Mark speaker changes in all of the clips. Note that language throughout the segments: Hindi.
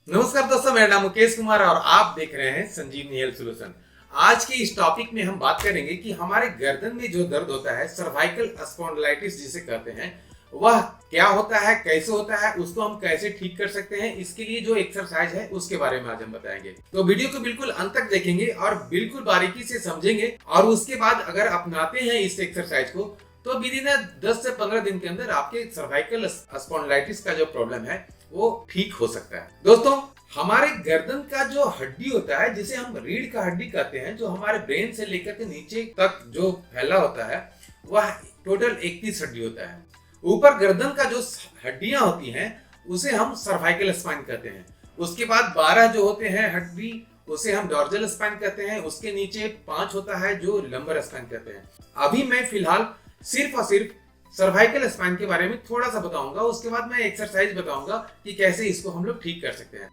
Speaker 1: नमस्कार दोस्तों, मेरा नाम मुकेश कुमार और आप देख रहे हैं संजीवनी हेल्थ सॉल्यूशन। आज के इस टॉपिक में हम बात करेंगे कि हमारे गर्दन में जो दर्द होता है, सर्वाइकल स्पॉन्डिलाइटिस जिसे कहते हैं, वह क्या होता है, कैसे होता है, उसको हम कैसे ठीक कर सकते हैं। इसके लिए जो एक्सरसाइज है उसके बारे में आज हम बताएंगे। तो वीडियो को बिल्कुल अंत तक देखेंगे और बिल्कुल बारीकी से समझेंगे और उसके बाद अगर अपनाते हैं इस एक्सरसाइज को तो विदिन 10 से 15 दिन के अंदर आपके सर्वाइकल स्पॉन्डिलाइटिस का जो प्रॉब्लम है वो ठीक हो सकता है। दोस्तों, हमारे गर्दन का जो हड्डी होता है, जिसे हम रीढ़ का हड्डी कहते हैं, जो हमारे ब्रेन से लेकर के नीचे तक जो फैला होता है, वह टोटल 31 हड्डी होता है। ऊपर गर्दन का जो हड्डियां होती हैं उसे हम सर्वाइकल स्पाइन कहते हैं। उसके बाद 12 जो होते हैं हड्डी उसे हम डॉर्जल स्पाइन कहते हैं। उसके नीचे 5 होता है जो लंबर स्पाइन कहते हैं। अभी मैं फिलहाल सिर्फ और सिर्फ सर्वाइकल स्पाइन के बारे में थोड़ा सा बताऊंगा। उसके बाद मैं एक्सरसाइज बताऊंगा कि कैसे इसको हम लोग ठीक कर सकते हैं।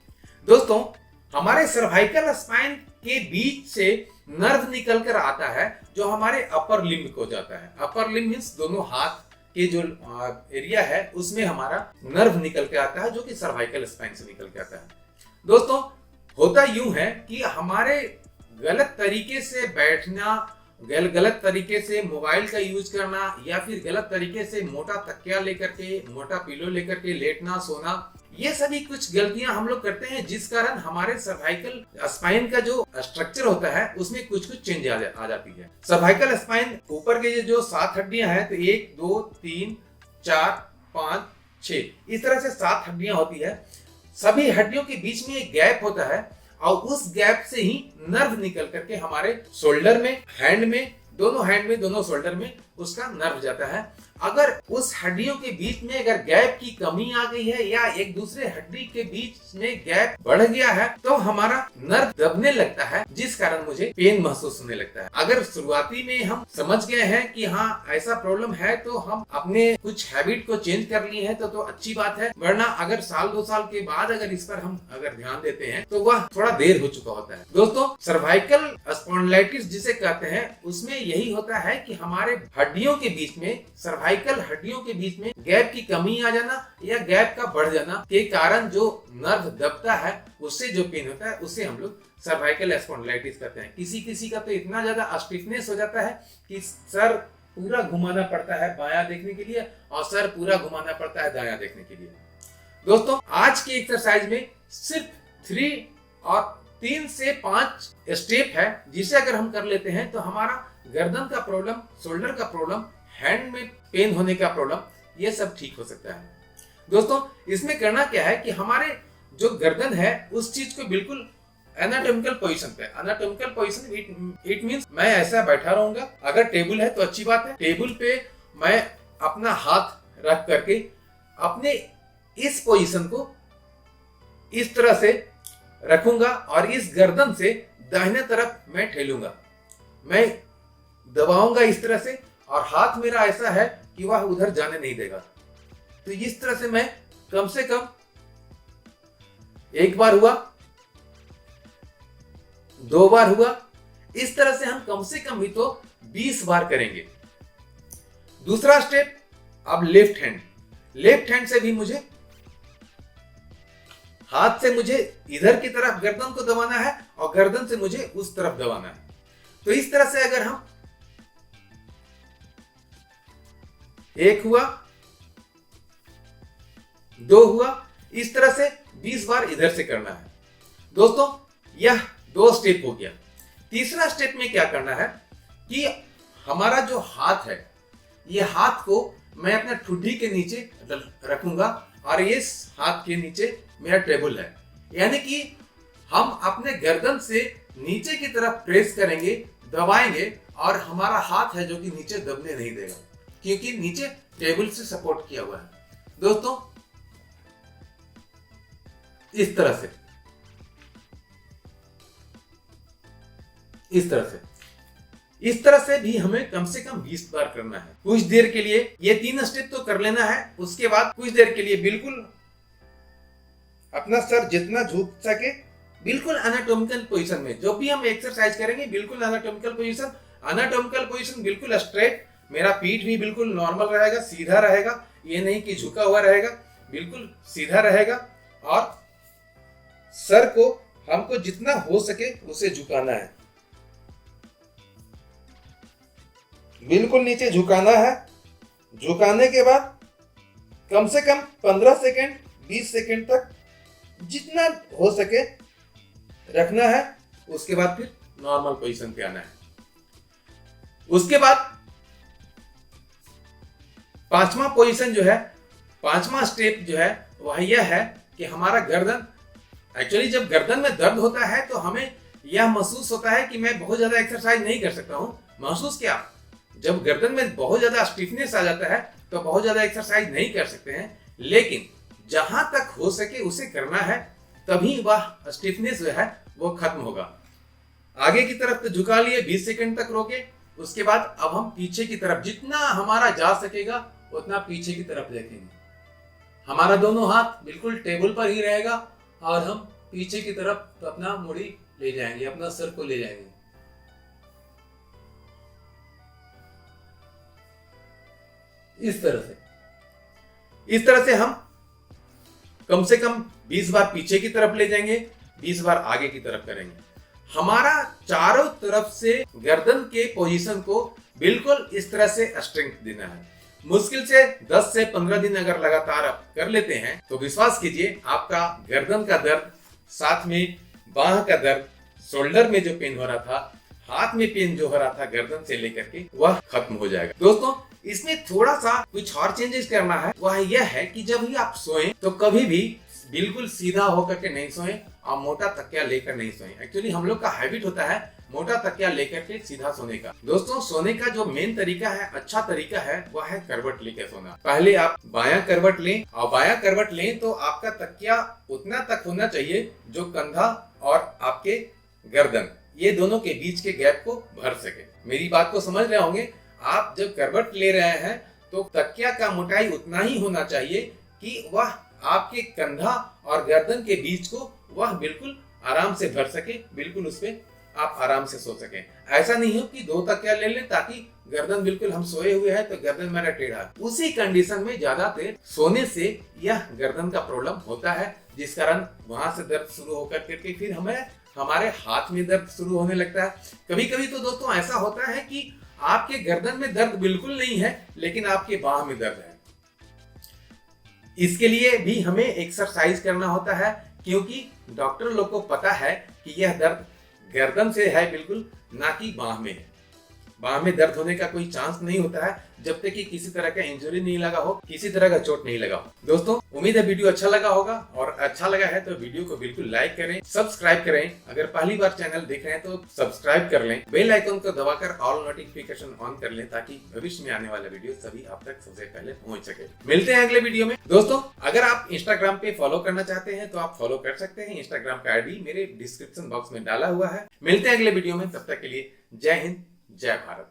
Speaker 1: दोस्तों, हमारे सर्वाइकल स्पाइन के बीच से नर्व निकल कर आता है जो हमारे अपर लिम्ब को जाता है। अपर लिम्ब मींस दोनों हाथ के जो एरिया है उसमें हमारा नर्व निकल के आता है जो कि सर्वाइकल स्पाइन से निकल के आता है। दोस्तों, होता यूं है कि हमारे गलत तरीके से बैठना, गलत तरीके से मोबाइल का यूज करना या फिर गलत तरीके से मोटा तकिया लेकर के, मोटा पिलो लेकर के लेटना सोना, ये सभी कुछ गलतियां हम लोग करते हैं जिस कारण हमारे सर्वाइकल स्पाइन का जो स्ट्रक्चर होता है उसमें कुछ चेंज आ जाती है। सर्वाइकल स्पाइन ऊपर के जो 7 हड्डियां हैं, तो 1 2 3 4 5 6 इस तरह से 7 हड्डियां होती है। सभी हड्डियों के बीच में एक गैप होता है और उस गैप से ही नर्व निकल करके हमारे शोल्डर में, हैंड में, दोनों शोल्डर में उसका नर्व जाता है। अगर उस हड्डियों के बीच में अगर गैप की कमी आ गई है या एक दूसरे हड्डी के बीच में गैप बढ़ गया है तो हमारा नर्व दबने लगता है, जिस कारण मुझे पेन महसूस होने लगता है। अगर शुरुआती में हम समझ गए हैं कि हाँ ऐसा प्रॉब्लम है तो हम अपने कुछ हैबिट को चेंज कर लिए हैं तो अच्छी बात है। वरना अगर साल 2 साल के बाद अगर इस पर हम अगर ध्यान देते हैं तो वह थोड़ा देर हो चुका होता है। दोस्तों, सर्वाइकल स्पॉन्डिलाइटिस जिसे कहते हैं उसमें यही होता है कि हमारे हड्डियों के बीच में, सर्वाइकल हड्डियों के बीच में गैप की कमी आ जाना या गैप का बढ़ जाना के कारण जो नर्व दबता है उससे जो पेन होता है उसे हम लोग सर्वाइकल स्पॉन्डिलाइटिस कहते हैं। किसी का तो इतना ज्यादा स्टिफनेस हो जाता है कि सर पूरा घुमाना पड़ता है बायां देखने के लिए और सर पूरा घुमाना पड़ता है दायां देखने के लिए। दोस्तों, आज की एक्सरसाइज में सिर्फ 3 से 5 स्टेप है जिसे अगर हम कर लेते हैं तो हमारा गर्दन का प्रॉब्लम, शोल्डर का प्रॉब्लम, हैंड में पेन होने का प्रॉब्लम, ये सब ठीक हो सकता है। दोस्तों, इसमें करना क्या है कि हमारे जो गर्दन है उस चीज को बिल्कुल एनाटॉमिकल पोजीशन पे, एनाटॉमिकल पोजीशन इट मींस मैं ऐसा बैठा रहूंगा। अगर टेबल है तो अच्छी बात है, टेबल पे मैं अपना हाथ रख करके अपने इस पोजीशन को इस तरह से रखूंगा और इस गर्दन से दाहिने तरफ मैं ठेलूंगा, मैं दबाऊंगा इस तरह से और हाथ मेरा ऐसा है कि वह उधर जाने नहीं देगा। तो इस तरह से मैं कम से कम 1 बार हुआ, 2 बार हुआ, इस तरह से हम कम से कम भी तो 20 बार करेंगे। दूसरा स्टेप, अब लेफ्ट हैंड से भी मुझे, हाथ से मुझे इधर की तरफ गर्दन को दबाना है और गर्दन से मुझे उस तरफ दबाना है। तो इस तरह से अगर हम 1 हुआ, 2 हुआ, इस तरह से 20 बार इधर से करना है। दोस्तों, यह 2 स्टेप हो गया। तीसरा स्टेप में क्या करना है कि हमारा जो हाथ है, ये हाथ को मैं अपने ठुड्डी के नीचे रखूंगा और इस हाथ के नीचे मेरा टेबल है, यानी कि हम अपने गर्दन से नीचे की तरफ प्रेस करेंगे, दबाएंगे और हमारा हाथ है जो कि नीचे दबने नहीं देगा क्योंकि नीचे टेबल से सपोर्ट किया हुआ है। दोस्तों, इस तरह से इस तरह से भी हमें कम से कम 20 बार करना है। कुछ देर के लिए ये 3 स्टेप तो कर लेना है। उसके बाद कुछ देर के लिए बिल्कुल अपना सर जितना झुक सके, बिल्कुल एनाटॉमिकल पोजीशन में जो भी हम एक्सरसाइज करेंगे, बिल्कुल एनाटॉमिकल पोजीशन बिल्कुल स्ट्रेट। मेरा पीठ भी बिल्कुल नॉर्मल रहेगा, सीधा रहेगा, ये नहीं कि झुका हुआ रहेगा, बिल्कुल सीधा रहेगा और सर को हमको जितना हो सके उसे झुकाना है, बिल्कुल नीचे झुकाना है। झुकाने के बाद कम से कम 15 सेकेंड 20 सेकेंड तक जितना हो सके रखना है। उसके बाद फिर नॉर्मल पोजीशन पे आना है। उसके बाद पांचवा पोजीशन जो है, पांचवा स्टेप जो है वह यह है कि हमारा गर्दन, एक्चुअली जब गर्दन में दर्द होता है तो हमें यह महसूस होता है कि मैं बहुत ज्यादा एक्सरसाइज नहीं कर सकता हूं। महसूस क्या, जब गर्दन में बहुत ज्यादा स्टिफनेस आ जाता है तो बहुत ज्यादा एक्सरसाइज नहीं कर सकते हैं, लेकिन जहां तक हो सके उसे करना है, तभी वह स्टिफनेस जो है वो खत्म होगा। आगे की तरफ तो झुका लिए, 20 सेकंड तक रोके। उसके बाद अब हम पीछे की तरफ जितना हमारा जा सकेगा उतना पीछे की तरफ देखेंगे। हमारा दोनों हाथ बिल्कुल टेबल पर ही रहेगा और हम पीछे की तरफ अपना मुड़ी ले जाएंगे, अपना सर को ले जाएंगे। इस तरह से हम कम से कम 20 बार पीछे की तरफ ले जाएंगे, 20 बार आगे की तरफ करेंगे। हमारा चारों तरफ से गर्दन के पोजीशन को बिल्कुल इस तरह से स्ट्रेंथ देना है। मुश्किल से 10 से 15 दिन अगर लगातार आप कर लेते हैं तो विश्वास कीजिए आपका गर्दन का दर्द, साथ में बाह का दर्द, शोल्डर में जो पेन हो रहा था, हाथ में पेन जो हो रहा था गर्दन से लेकर के, वह खत्म हो जाएगा। दोस्तों, इसमें थोड़ा सा कुछ और चेंजेस करना है। वह यह है कि जब भी आप सोएं तो कभी भी बिल्कुल सीधा होकर के नहीं सोएं और मोटा तकिया लेकर नहीं सोएं। एक्चुअली हम लोग का हैबिट होता है मोटा तकिया लेकर के सीधा सोने का। दोस्तों, सोने का जो मेन तरीका है, अच्छा तरीका है, वह है करवट लेकर सोना। पहले आप बायां करवट लें, और बायां करवट लें तो आपका तकिया उतना तक होना चाहिए जो कंधा और आपके गर्दन, ये दोनों के बीच के गैप को भर सके। मेरी बात को समझ रहे होंगे। आप जब करवट ले रहे हैं तो तकिया का मोटाई उतना ही होना चाहिए कि वह आपके कंधा और गर्दन के बीच को वह बिल्कुल आराम से भर सके, बिल्कुल उस पे आप आराम से सो सके। ऐसा नहीं हो कि 2 तकिया ले लें ताकि गर्दन बिल्कुल हम सोए हुए हैं तो गर्दन मेरा टेढ़ा। उसी कंडीशन में ज्यादा देर सोने से यह गर्दन का प्रॉब्लम होता है, जिस कारण वहां से दर्द शुरू होकर के फिर हमारे हाथ में दर्द शुरू होने लगता है। कभी कभी तो दोस्तों ऐसा होता है कि आपके गर्दन में दर्द बिल्कुल नहीं है लेकिन आपके बाह में दर्द है। इसके लिए भी हमें एक्सरसाइज करना होता है, क्योंकि डॉक्टर लोग को पता है कि यह दर्द गर्दन से है बिल्कुल, ना कि बाह में है। बाह में दर्द होने का कोई चांस नहीं होता है जब तक कि किसी तरह का इंजरी नहीं लगा हो, किसी तरह का चोट नहीं लगा हो। दोस्तों, उम्मीद है वीडियो अच्छा लगा होगा, और अच्छा लगा है तो वीडियो को बिल्कुल लाइक करें, सब्सक्राइब करें। अगर पहली बार चैनल देख रहे हैं तो सब्सक्राइब कर लें, बेल आइकन को दबाकर ऑल नोटिफिकेशन ऑन कर लें ताकि भविष्य में आने वाला वीडियो सभी आप तक सबसे पहले पहुंच सके। मिलते हैं अगले वीडियो में। दोस्तों, अगर आप इंस्टाग्राम पे फॉलो करना चाहते हैं तो आप फॉलो कर सकते हैं। इंस्टाग्राम का आईडी मेरे डिस्क्रिप्शन बॉक्स में डाला हुआ है। मिलते हैं अगले वीडियो में, तब तक के लिए जय हिंद, जय भारत।